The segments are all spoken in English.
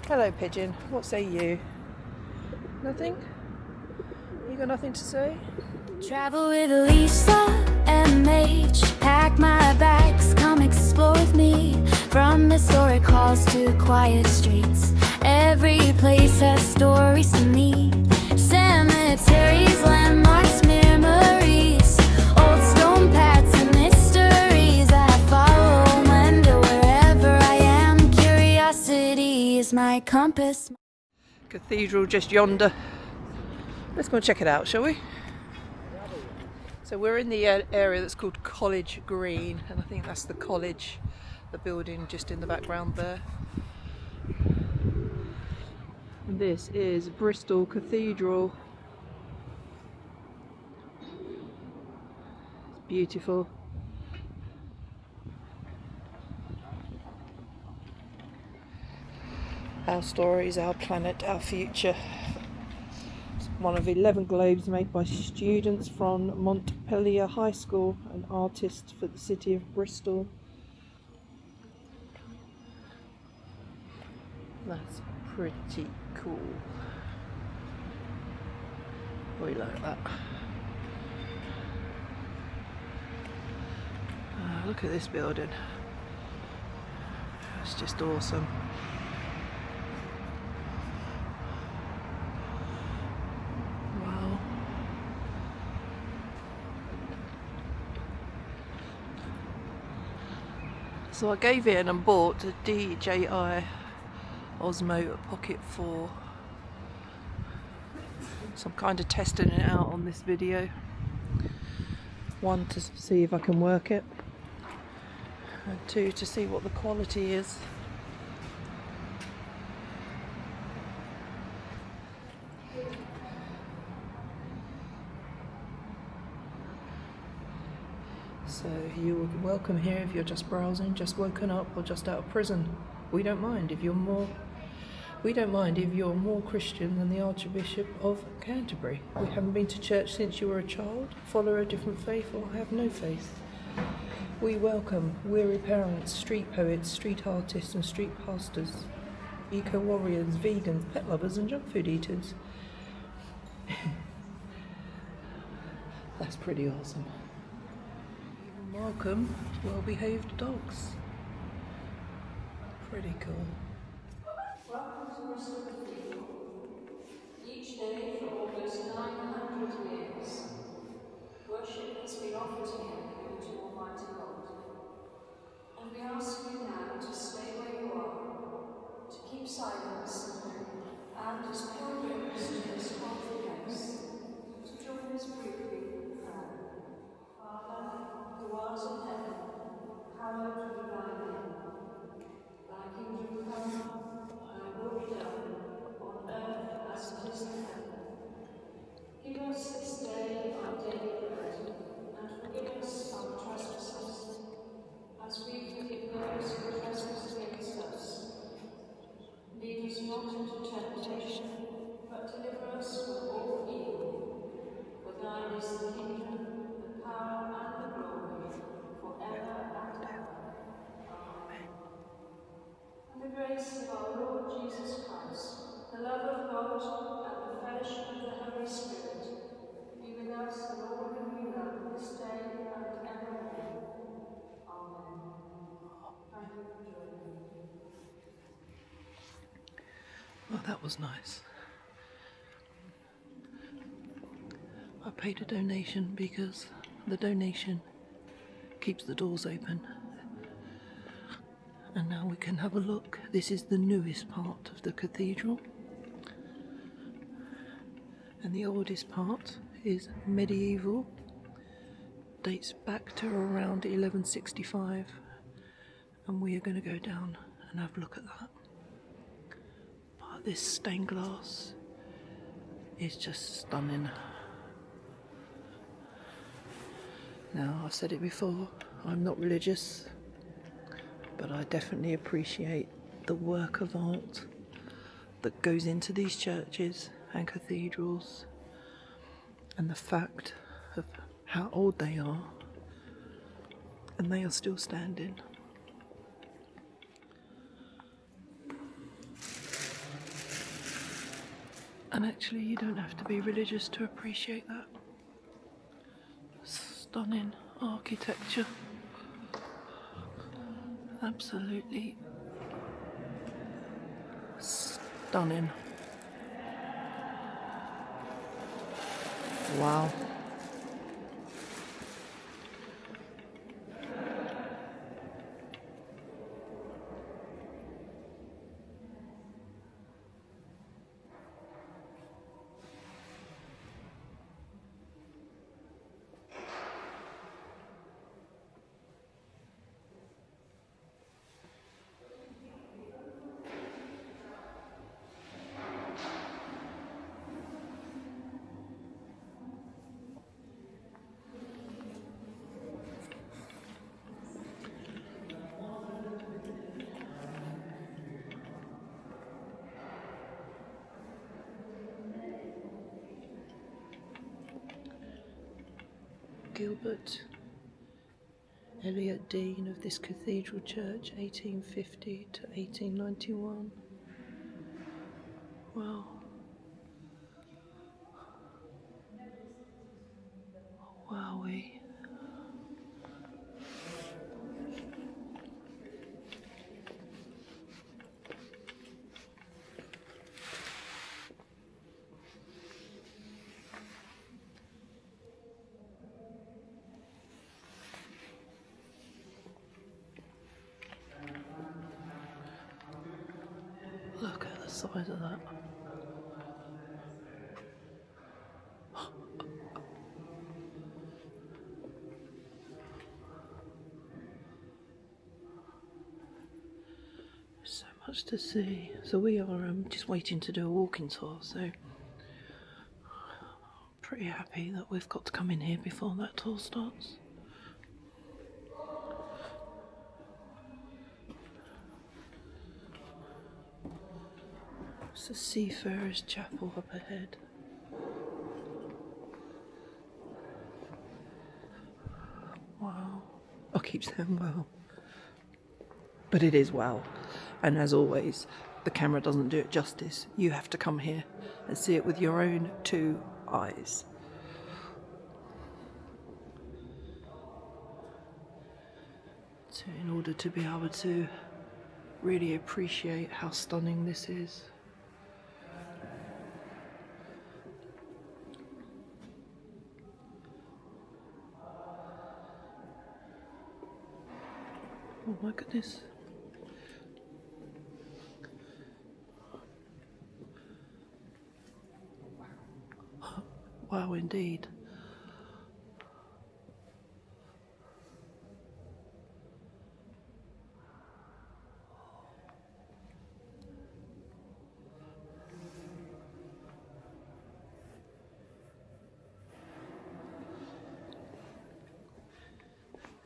Hello, pigeon. What say you? Nothing? You got nothing to say? Travel with LisaMH. Pack my bags, come explore with me. From historic halls to quiet streets, every place has stories to me. Cemeteries, landmarks, memories, old stone paths and mysteries I follow, wonder wherever I am. Curiosity is my compass. Cathedral just yonder. Let's go and check it out, shall we? So we're in the area that's called College Green, and I think that's the college, the building just in the background there. And this is Bristol Cathedral. It's beautiful. Our stories, our planet, our future. One of 11 globes made by students from Montpellier High School and artists for the city of Bristol. That's pretty cool. We like that. Look at this building. It's just awesome. So I gave in and bought a DJI Osmo Pocket 4. So I'm kind of testing it out on this video. One, to see if I can work it, and two, to see what the quality is. So you're welcome here if you're just browsing, just woken up, or just out of prison. We don't mind if you're more Christian than the Archbishop of Canterbury. We haven't been to church since you were a child, follow a different faith, or have no faith. We welcome weary parents, street poets, street artists and street pastors, eco warriors, vegans, pet lovers and junk food eaters. That's pretty awesome. Welcome well-behaved dogs. Pretty cool. Welcome to Bristol Cathedral. Each day for almost 900 years, worship has been offered here to Almighty God. And we ask you now to stay where you are, to keep silence, and as pilgrims to this holy place, to join us briefly in prayer. Father, who art in heaven, hallowed be thy name. Thy kingdom come, thy will be done, on earth as it is in heaven. Give us this day our daily bread, and forgive us our trespasses, as we forgive those who trespass against us. Lead us not into temptation, but deliver us from all evil. For thine is the kingdom, the power, and the glory, forever and ever. Amen. And the grace of our Lord Jesus Christ, the love of God, and the fellowship of the Holy Spirit be with us and all whom we love this day and evermore. Amen. Thank you for joining me. Oh, that was nice. I paid a donation because the donation keeps the doors open. And now we can have a look. This is the newest part of the cathedral. And the oldest part is medieval. Dates back to around 1165. And we are going to go down and have a look at that. But this stained glass is just stunning. Now, I've said it before, I'm not religious, but I definitely appreciate the work of art that goes into these churches and cathedrals, and the fact of how old they are, and they are still standing. And actually, you don't have to be religious to appreciate that. Stunning architecture. Absolutely stunning. Wow. Gilbert Elliot, Dean of this cathedral church, 1850 to 1891. Wow. Wowee. Look at the size of that. So much to see. So we are just waiting to do a walking tour, so pretty happy that we've got to come in here before that tour starts. It's the Seafarers Chapel up ahead. Wow. I keep saying wow. But it is wow. And as always, the camera doesn't do it justice. You have to come here and see it with your own two eyes. So in order to be able to really appreciate how stunning this is. Oh my goodness. Wow, indeed.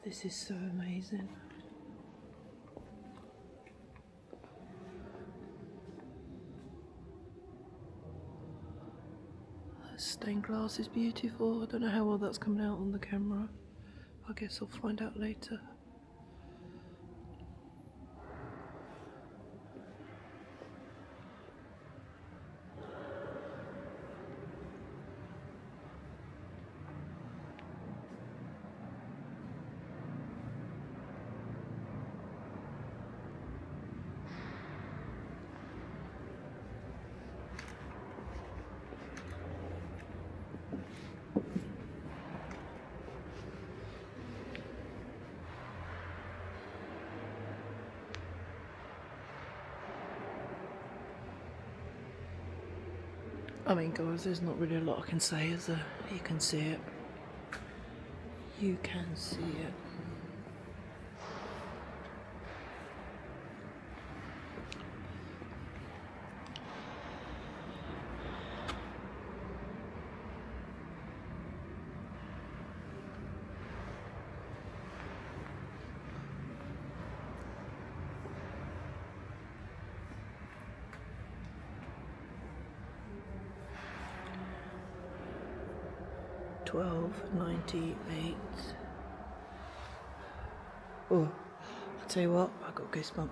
This is so amazing. That stained glass is beautiful. I don't know how well that's coming out on the camera. I guess I'll find out later. I mean, guys, there's not really a lot I can say, is there? You can see it. You can see it. $12.98. Oh, I'll tell you what, I got goosebumps.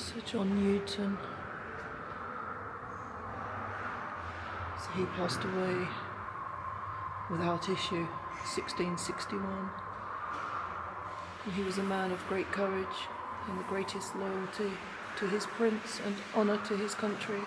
Sir John Newton. So he passed away without issue, 1661. And he was a man of great courage and the greatest loyalty to his prince and honour to his country.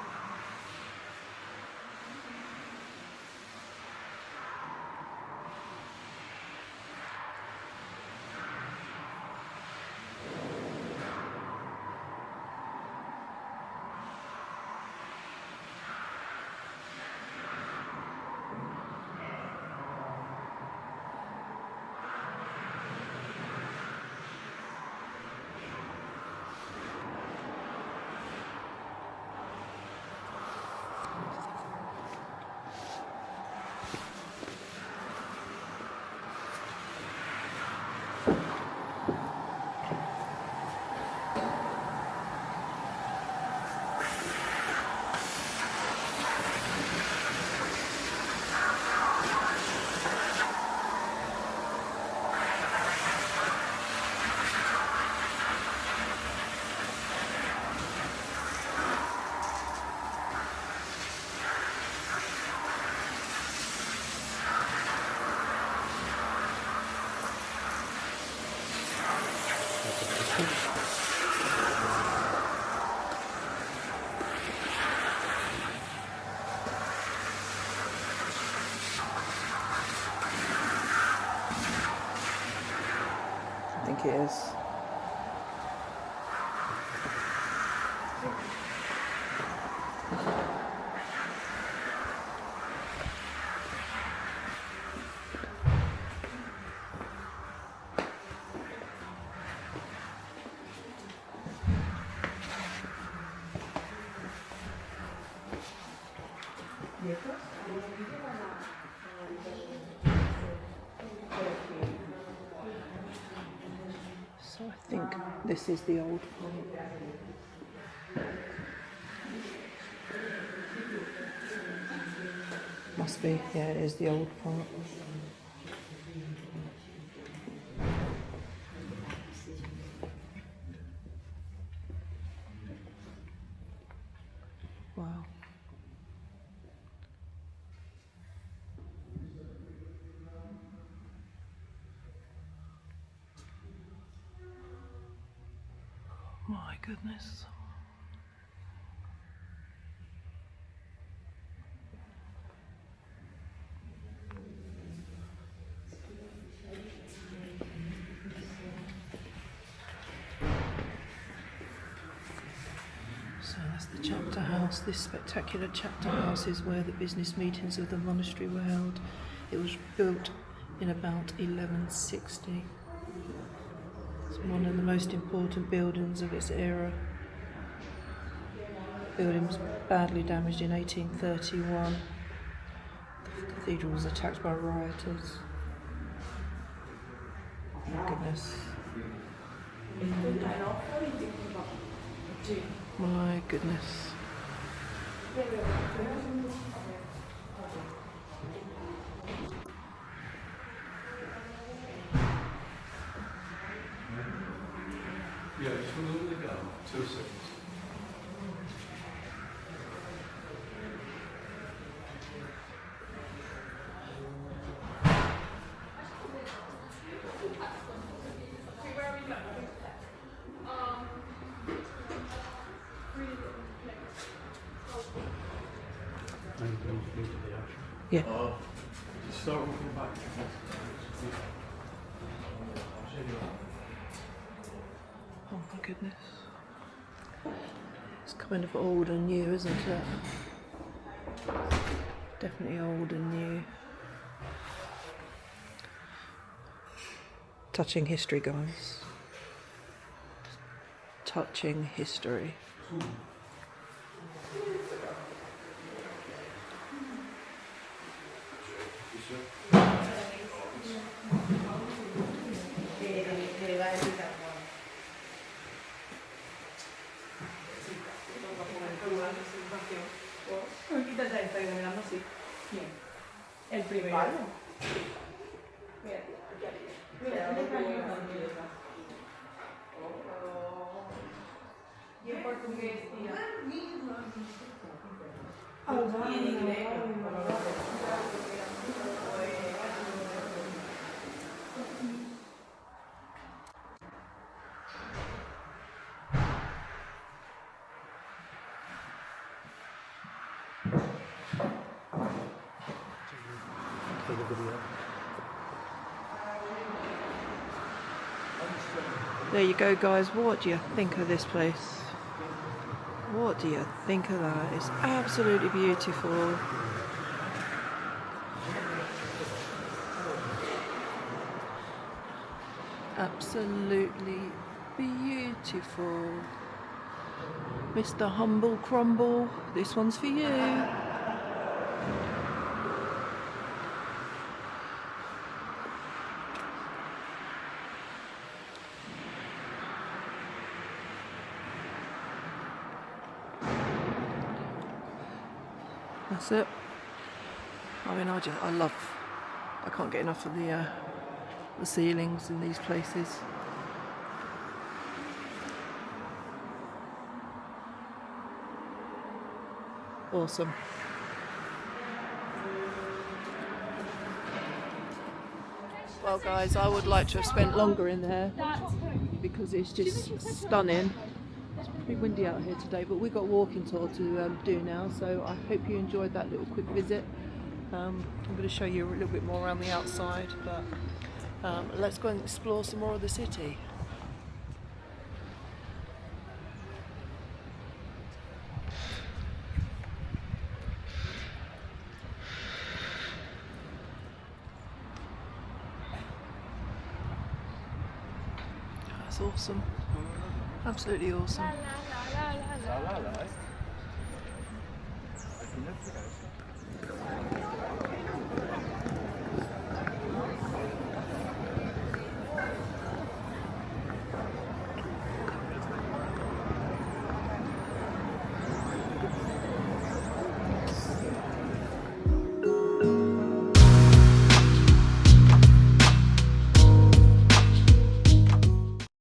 I think it is. So I think this is the old part. Must be, yeah, it is the old part. Wow. My goodness. So that's the chapter house. This spectacular chapter house is where the business meetings of the monastery were held. It was built in about 1160. It's one of the most important buildings of its era. The building was badly damaged in 1831. The cathedral was attacked by rioters. My goodness. My goodness. Yeah, just a little bit down. 2 seconds. Yeah. Just start walking back. Oh my goodness. It's kind of old and new, isn't it? Definitely old and new. Touching history, guys. Touching history. El primero. Mira, There you go, guys. What do you think of this place? What do you think of that? It's absolutely beautiful. Absolutely beautiful. Mr. Humble Crumble, this one's for you. That's it. I mean, I can't get enough of the ceilings in these places. Awesome. Well, guys, I would like to have spent longer in there because it's just stunning. It's pretty windy out here today, but we've got a walking tour to do now, so I hope you enjoyed that little quick visit. I'm going to show you a little bit more around the outside, but let's go and explore some more of the city. That's awesome. Absolutely awesome. La la la.